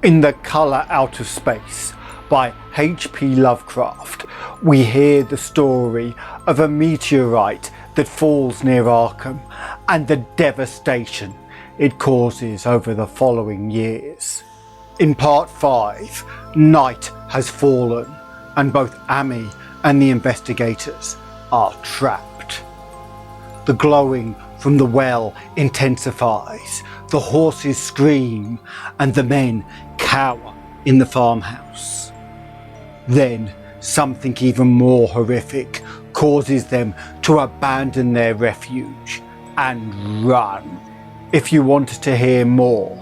In The Colour Out of Space by H.P. Lovecraft, we hear the story of a meteorite that falls near Arkham and the devastation it causes over the following years. In Part 5, night has fallen and both Amy and the investigators are trapped. The glowing from the well intensifies, the horses scream and the men cower in the farmhouse. Then something even more horrific causes them to abandon their refuge and run. If you want to hear more,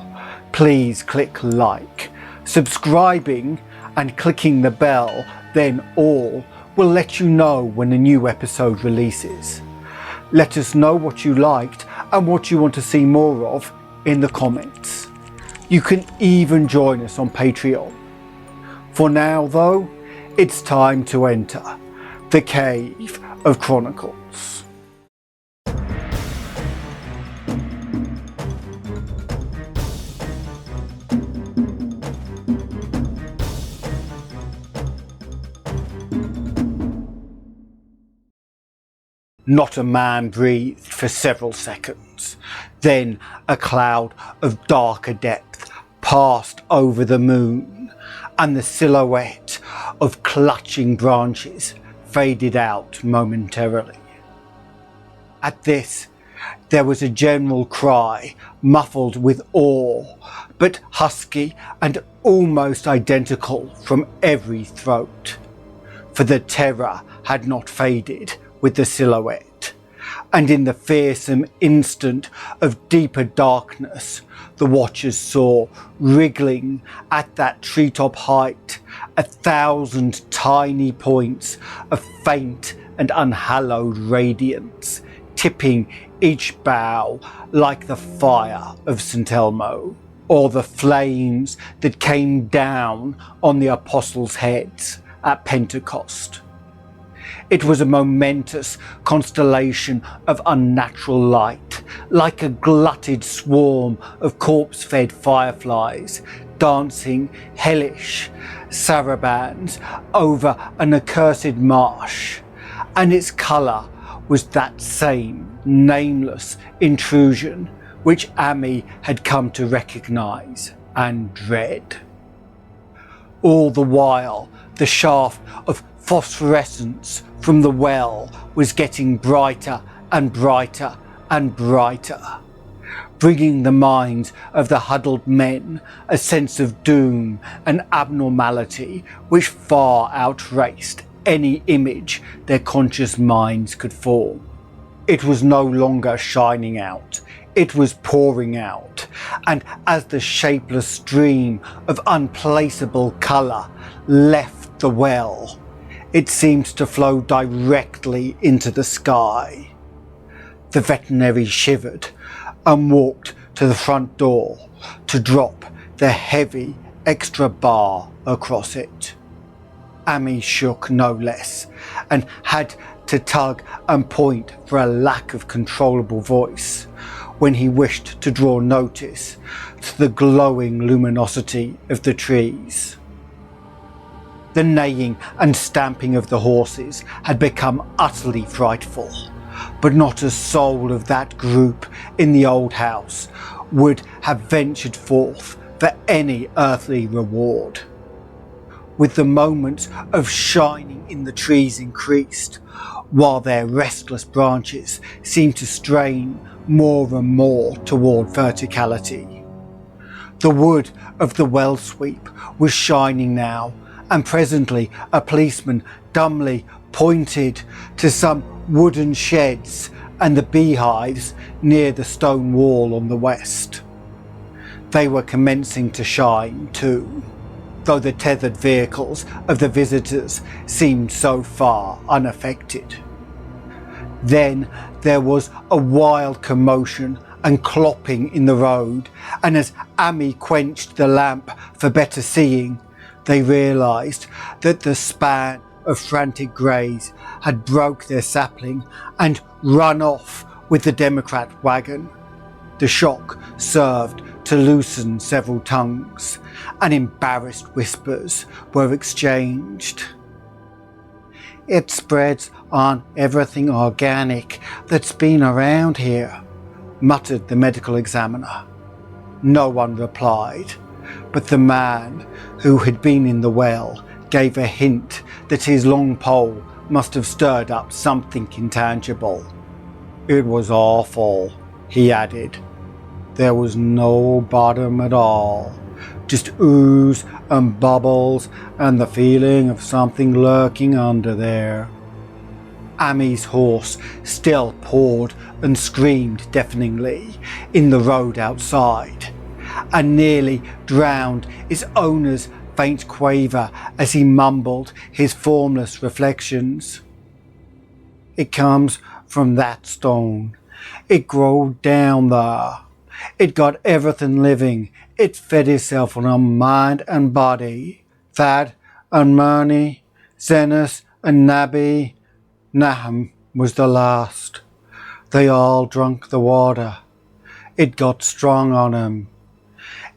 please click like, subscribing and clicking the bell, then all will let you know when a new episode releases. Let us know what you liked and what you want to see more of in the comments. You can even join us on Patreon. For now though, it's time to enter the Cave of Chronicles. Not a man breathed for several seconds. Then a cloud of darker depth passed over the moon, and the silhouette of clutching branches faded out momentarily. At this, there was a general cry, muffled with awe, but husky and almost identical from every throat. For the terror had not faded with the silhouette, and in the fearsome instant of deeper darkness, the watchers saw, wriggling at that treetop height, 1,000 tiny points of faint and unhallowed radiance, tipping each bough like the fire of St. Elmo, or the flames that came down on the apostles' heads at Pentecost. It was a momentous constellation of unnatural light, like a glutted swarm of corpse-fed fireflies dancing hellish sarabands over an accursed marsh, and its colour was that same nameless intrusion which Amy had come to recognise and dread. All the while, the shaft of phosphorescence from the well was getting brighter and brighter and brighter, bringing the minds of the huddled men a sense of doom and abnormality which far outraced any image their conscious minds could form. It was no longer shining out, it was pouring out, and as the shapeless stream of unplaceable colour left the well, it seemed to flow directly into the sky. The veterinary shivered and walked to the front door to drop the heavy extra bar across it. Amy shook no less and had to tug and point for a lack of controllable voice when he wished to draw notice to the glowing luminosity of the trees. The neighing and stamping of the horses had become utterly frightful, but not a soul of that group in the old house would have ventured forth for any earthly reward. With the moments of shining in the trees increased, while their restless branches seemed to strain more and more toward verticality. The wood of the well sweep was shining now, and presently a policeman dumbly pointed to some wooden sheds and the beehives near the stone wall on the west. They were commencing to shine too, though the tethered vehicles of the visitors seemed so far unaffected. Then there was a wild commotion and clopping in the road, and as Amy quenched the lamp for better seeing, they realised that the span of frantic greys had broke their sapling and run off with the Democrat wagon. The shock served to loosen several tongues, and embarrassed whispers were exchanged. "It spreads on everything organic that's been around here," muttered the medical examiner. No one replied, but the man who had been in the well gave a hint that his long pole must have stirred up something intangible. "It was awful," he added. "There was no bottom at all, just ooze and bubbles and the feeling of something lurking under there." Amy's horse still pawed and screamed deafeningly in the road outside, and nearly drowned its owner's faint quaver as he mumbled his formless reflections. "It comes from that stone. It growed down there. It got everything living. It fed itself on our mind and body. Thad and Murney, Zenas and Nabby. Nahum was the last. They all drunk the water. It got strong on 'em.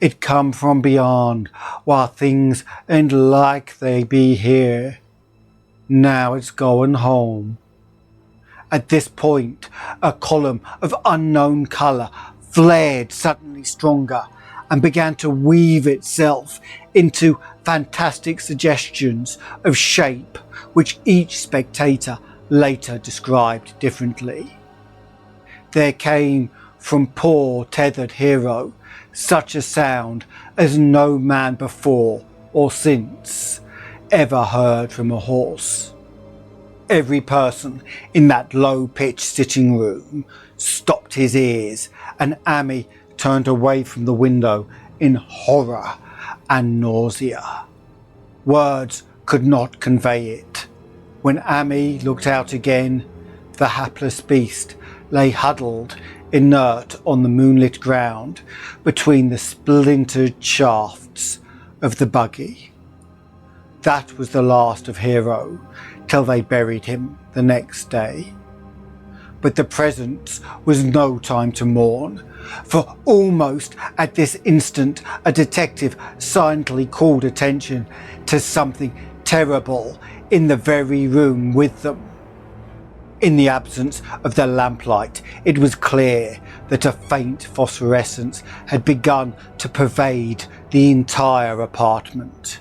It come from beyond, while things ain't like they be here. Now it's going home." At this point, a column of unknown colour flared suddenly stronger and began to weave itself into fantastic suggestions of shape, which each spectator later described differently. There came from poor tethered hero such a sound as no man before or since ever heard from a horse. Every person in that low-pitched sitting room stopped his ears, and Amy turned away from the window in horror and nausea. Words could not convey it. When Amy looked out again, the hapless beast lay huddled, inert on the moonlit ground between the splintered shafts of the buggy. That was the last of Hero, till they buried him the next day. But the present was no time to mourn, for almost at this instant a detective silently called attention to something terrible in the very room with them. In the absence of the lamplight, it was clear that a faint phosphorescence had begun to pervade the entire apartment.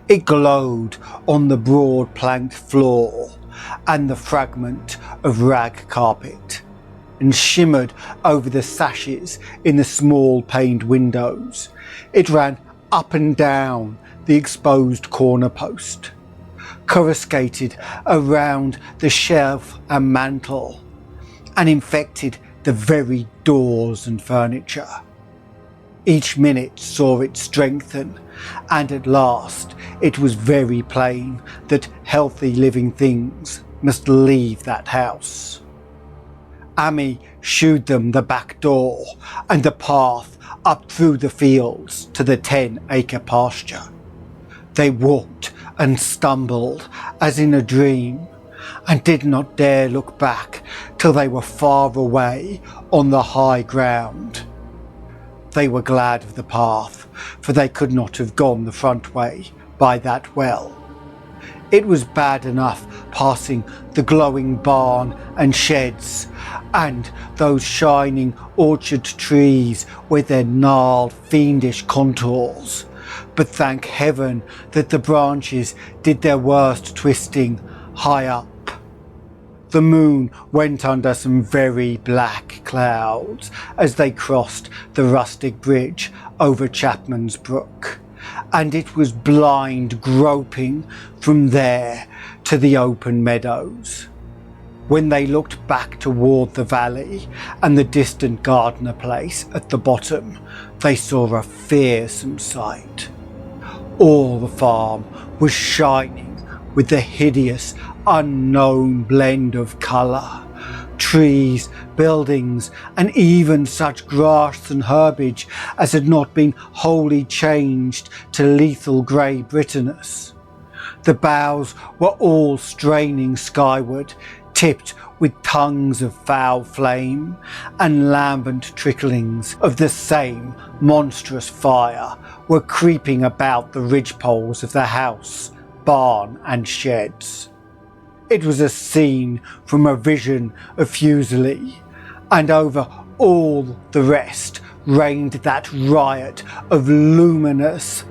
It glowed on the broad planked floor and the fragment of rag carpet, and shimmered over the sashes in the small paned windows. It ran up and down the exposed corner post, coruscated around the shelf and mantel, and infected the very doors and furniture. Each minute saw it strengthen, and at last it was very plain that healthy living things must leave that house. Amy shewed them the back door and the path up through the fields to the 10-acre pasture. They walked and stumbled as in a dream, and did not dare look back till they were far away on the high ground. They were glad of the path, for they could not have gone the front way by that well. It was bad enough passing the glowing barn and sheds, and those shining orchard trees with their gnarled, fiendish contours. But thank heaven that the branches did their worst twisting high up. The moon went under some very black clouds as they crossed the rustic bridge over Chapman's Brook, and it was blind groping from there to the open meadows. When they looked back toward the valley and the distant gardener place at the bottom, they saw a fearsome sight. All the farm was shining with the hideous, unknown blend of colour. Trees, buildings, and even such grass and herbage as had not been wholly changed to lethal grey brittleness. The boughs were all straining skyward, tipped with tongues of foul flame and lambent tricklings of the same monstrous fire were creeping about the ridgepoles of the house, barn and sheds. It was a scene from a vision of Fuseli, and over all the rest reigned that riot of luminous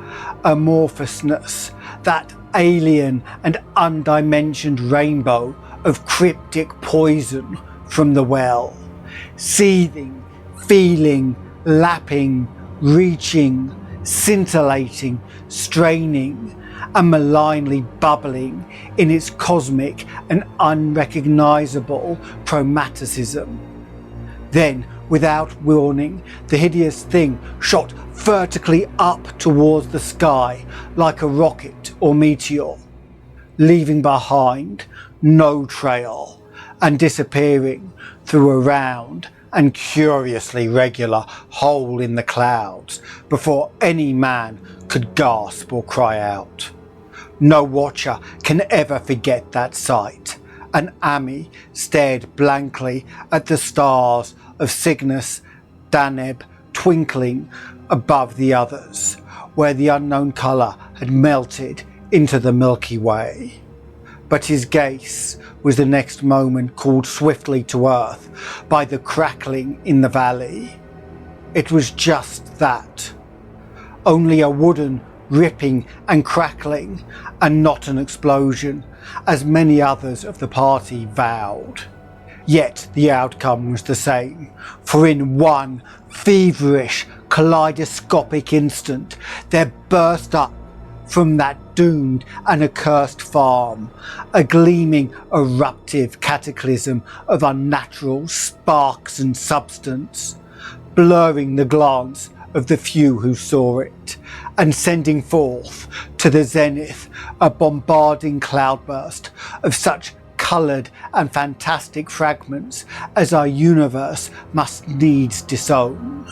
amorphousness, that alien and undimensioned rainbow of cryptic poison from the well, seething, feeling, lapping, reaching, scintillating, straining, and malignly bubbling in its cosmic and unrecognisable chromaticism. Then, without warning, the hideous thing shot vertically up towards the sky like a rocket or meteor, leaving behind no trail and disappearing through a round and curiously regular hole in the clouds before any man could gasp or cry out. No watcher can ever forget that sight, and Ami stared blankly at the stars of Cygnus, Daneb twinkling above the others, where the unknown colour had melted into the Milky Way. But his gaze was the next moment called swiftly to earth by the crackling in the valley. It was just that. Only a wooden ripping and crackling, and not an explosion, as many others of the party vowed. Yet the outcome was the same, for in one feverish, kaleidoscopic instant there burst up from that doomed and accursed farm a gleaming, eruptive cataclysm of unnatural sparks and substance, blurring the glance of the few who saw it, and sending forth to the zenith a bombarding cloudburst of such coloured and fantastic fragments as our universe must needs disown.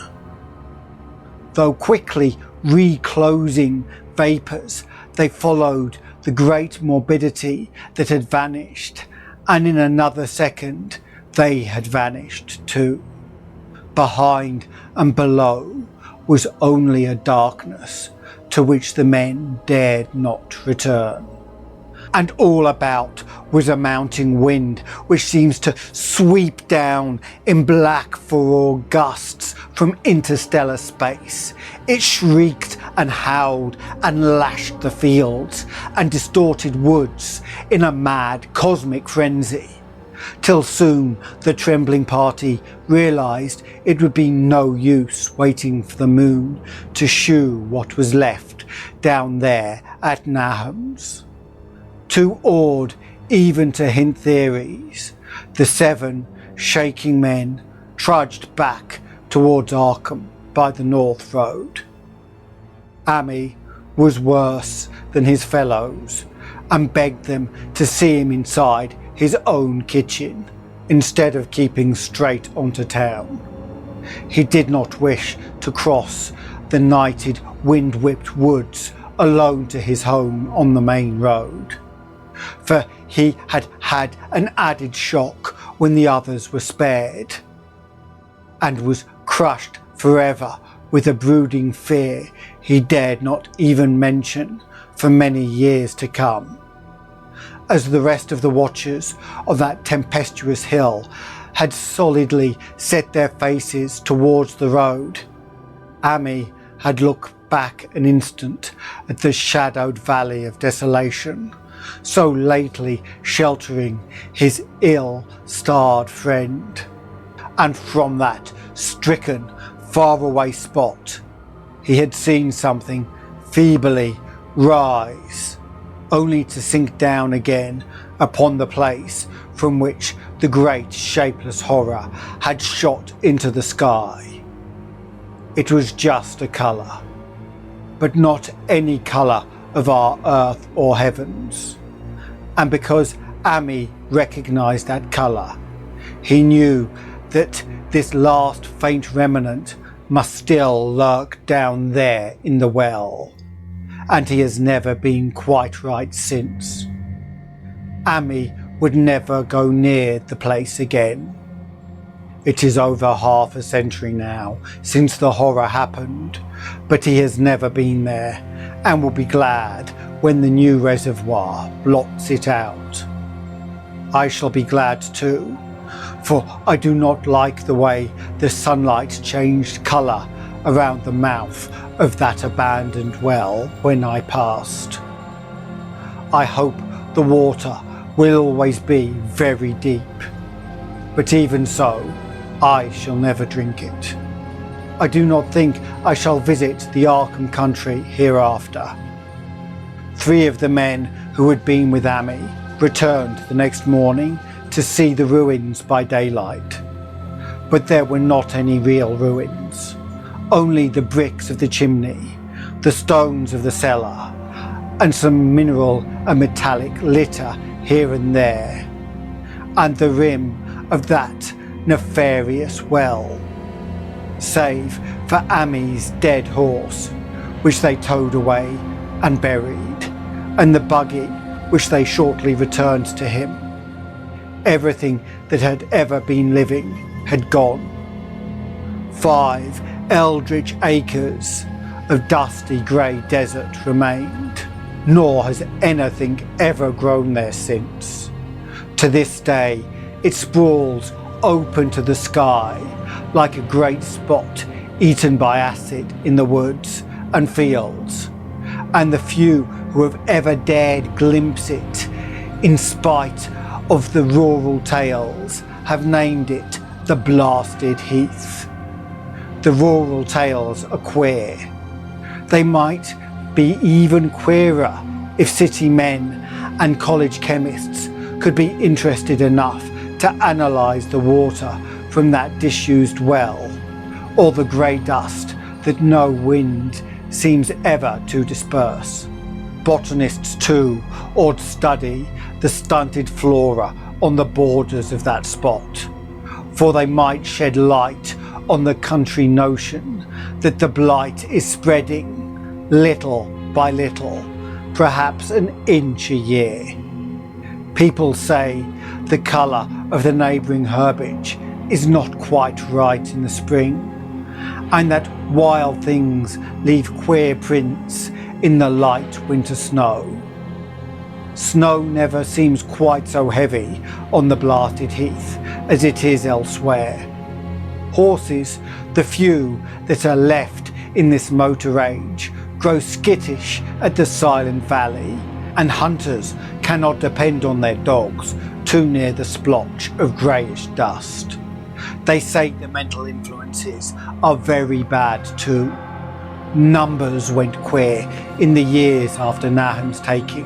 Though quickly reclosing vapours, they followed the great morbidity that had vanished, and in another second they had vanished too. Behind and below was only a darkness to which the men dared not return. And all about was a mounting wind which seems to sweep down in black furrow gusts from interstellar space. It shrieked and howled and lashed the fields and distorted woods in a mad cosmic frenzy, till soon the trembling party realised it would be no use waiting for the moon to shew what was left down there at Nahum's. Too awed even to hint theories, the 7 shaking men trudged back towards Arkham by the North Road. Ami was worse than his fellows and begged them to see him inside his own kitchen instead of keeping straight onto town. He did not wish to cross the nighted, wind-whipped woods alone to his home on the main road, for he had had an added shock when the others were spared, and was crushed forever with a brooding fear he dared not even mention for many years to come. As the rest of the watchers of that tempestuous hill had solidly set their faces towards the road, Ami had looked back an instant at the shadowed valley of desolation, so lately sheltering his ill-starred friend, and from that stricken, faraway spot he had seen something feebly rise, only to sink down again upon the place from which the great shapeless horror had shot into the sky. It was just a colour, but not any colour of our earth or heavens, and because Ami recognised that colour, he knew that this last faint remnant must still lurk down there in the well, and he has never been quite right since. Ami would never go near the place again. It is over half a century now since the horror happened, but he has never been there and will be glad when the new reservoir blots it out. I shall be glad too, for I do not like the way the sunlight changed colour around the mouth of that abandoned well when I passed. I hope the water will always be very deep, but even so, I shall never drink it. I do not think I shall visit the Arkham country hereafter. 3 of the men who had been with Amy returned the next morning to see the ruins by daylight. But there were not any real ruins, only the bricks of the chimney, the stones of the cellar, and some mineral and metallic litter here and there, and the rim of that nefarious well, save for Amy's dead horse, which they towed away and buried, and the buggy which they shortly returned to him. Everything that had ever been living had gone. 5 eldritch acres of dusty grey desert remained, nor has anything ever grown there since. To this day, it sprawls open to the sky like a great spot eaten by acid in the woods and fields, and the few who have ever dared glimpse it, in spite of the rural tales, have named it the Blasted Heath. The rural tales are queer. They might be even queerer if city men and college chemists could be interested enough to analyse the water from that disused well, or the grey dust that no wind seems ever to disperse. Botanists too ought study the stunted flora on the borders of that spot, for they might shed light on the country notion that the blight is spreading little by little, perhaps an inch a year. People say the colour of the neighbouring herbage is not quite right in the spring, and that wild things leave queer prints in the light winter snow. Snow never seems quite so heavy on the Blasted Heath as it is elsewhere. Horses, the few that are left in this motor age, grow skittish at the Silent Valley, and hunters cannot depend on their dogs too near the splotch of greyish dust. They say the mental influences are very bad too. Numbers went queer in the years after Naham's taking,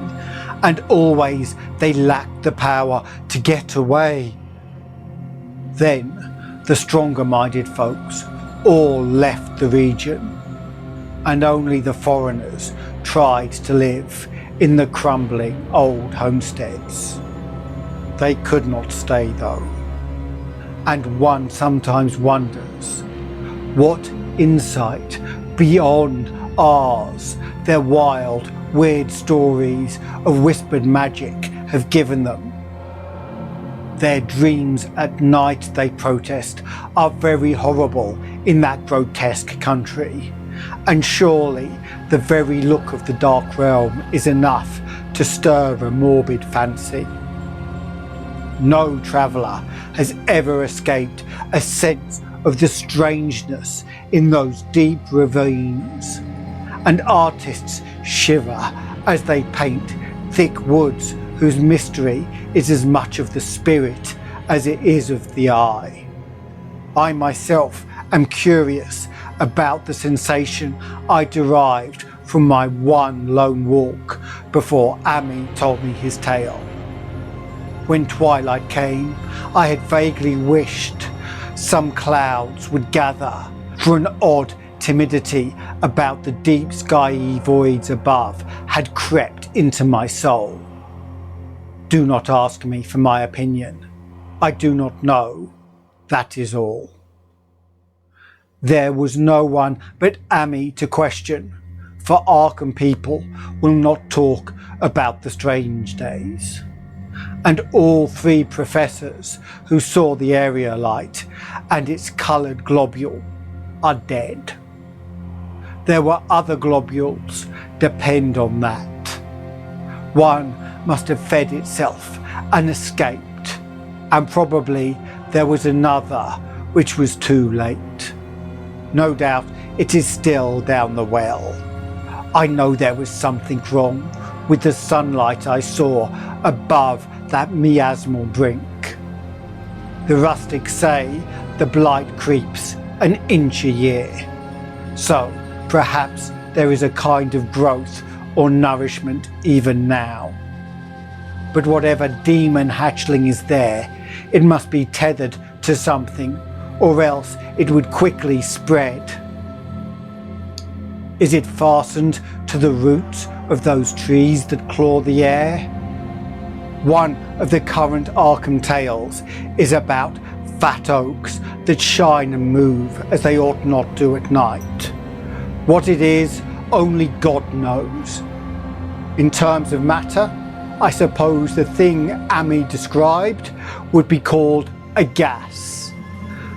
and always they lacked the power to get away. Then the stronger-minded folks all left the region, and only the foreigners tried to live in the crumbling old homesteads. They could not stay though, and one sometimes wonders what insight beyond ours their wild, weird stories of whispered magic have given them. Their dreams at night, they protest, are very horrible in that grotesque country, and surely the very look of the dark realm is enough to stir a morbid fancy. No traveller has ever escaped a sense of the strangeness in those deep ravines, and artists shiver as they paint thick woods whose mystery is as much of the spirit as it is of the eye. I myself am curious about the sensation I derived from my one lone walk before Ami told me his tale. When twilight came, I had vaguely wished some clouds would gather, for an odd timidity about the deep skyey voids above had crept into my soul. Do not ask me for my opinion. I do not know. That is all. There was no one but Ami to question, for Arkham people will not talk about the strange days. and all 3 professors who saw the area light and its coloured globule are dead. There were other globules, depend on that. One must have fed itself and escaped, and probably there was another which was too late. No doubt it is still down the well. I know there was something wrong with the sunlight I saw above that miasmal brink. The rustics say the blight creeps an inch a year, so perhaps there is a kind of growth or nourishment even now. But whatever demon hatchling is there, it must be tethered to something, or else it would quickly spread. Is it fastened to the roots of those trees that claw the air? One of the current Arkham tales is about fat oaks that shine and move as they ought not to at night. What it is, only God knows. In terms of matter, I suppose the thing Ami described would be called a gas.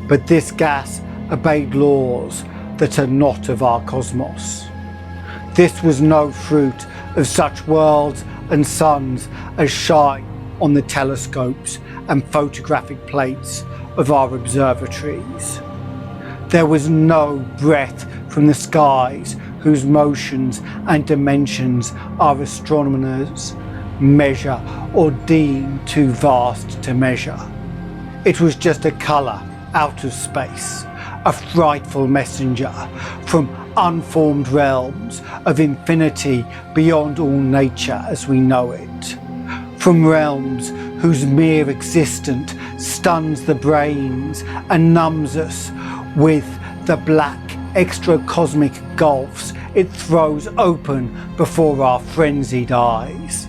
But this gas obeyed laws that are not of our cosmos. This was no fruit of such worlds and suns as shine on the telescopes and photographic plates of our observatories. There was no breath from the skies whose motions and dimensions our astronomers measure or deem too vast to measure. It was just a colour out of space, a frightful messenger from unformed realms of infinity beyond all nature as we know it, from realms whose mere existence stuns the brains and numbs us with the black extra-cosmic gulfs it throws open before our frenzied eyes.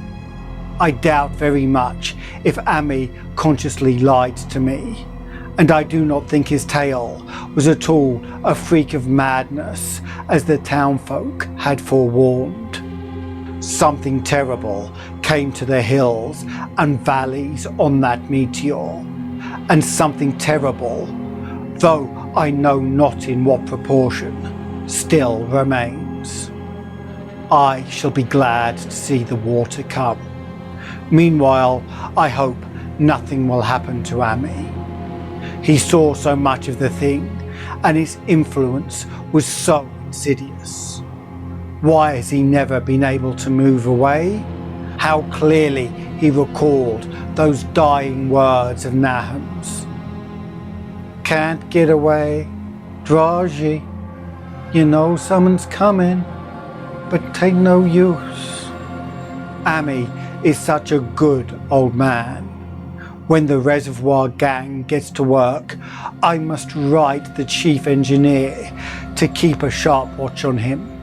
I doubt very much if Ami consciously lied to me, and I do not think his tale was at all a freak of madness, as the townfolk had forewarned. Something terrible came to the hills and valleys on that meteor, and something terrible, though I know not in what proportion, still remains. I shall be glad to see the water come. Meanwhile, I hope nothing will happen to Ami. He saw so much of the thing, and its influence was so insidious. Why has he never been able to move away? How clearly he recalled those dying words of Naham's. Can't get away, Draji. You know someone's coming, but take no use. Ami is such a good old man. When the reservoir gang gets to work, I must write the chief engineer to keep a sharp watch on him.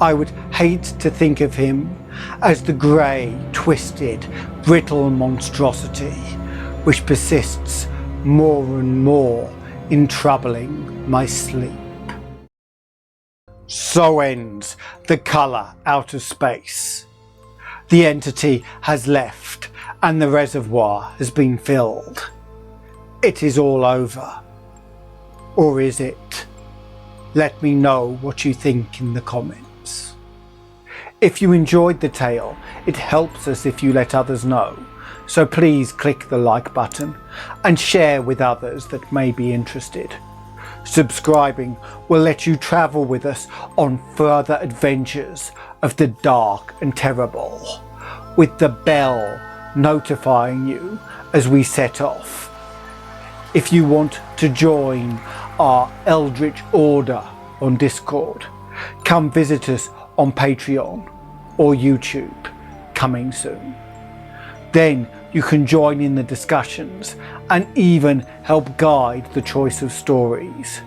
I would hate to think of him as the grey, twisted, brittle monstrosity which persists more and more in troubling my sleep. So ends the colour out of space. The entity has left and the reservoir has been filled. It is all over. Or is it? Let me know what you think in the comments. If you enjoyed the tale, it helps us if you let others know. So please click the like button and share with others that may be interested. Subscribing will let you travel with us on further adventures of the dark and terrible, with the bell notifying you as we set off. If you want to join our Eldritch Order on Discord, come visit us on Patreon or YouTube, coming soon. Then you can join in the discussions and even help guide the choice of stories.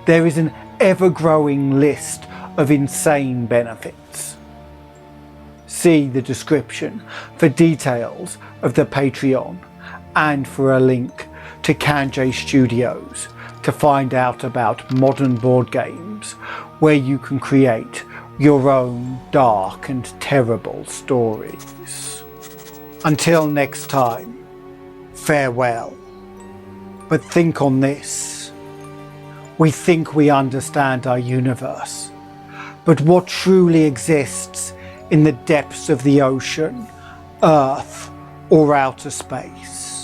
There is an ever-growing list of insane benefits. See the description for details of the Patreon and for a link to Canje Studios to find out about modern board games where you can create your own dark and terrible stories. Until next time, farewell. But think on this. We think we understand our universe, but what truly exists in the depths of the ocean, Earth, or outer space?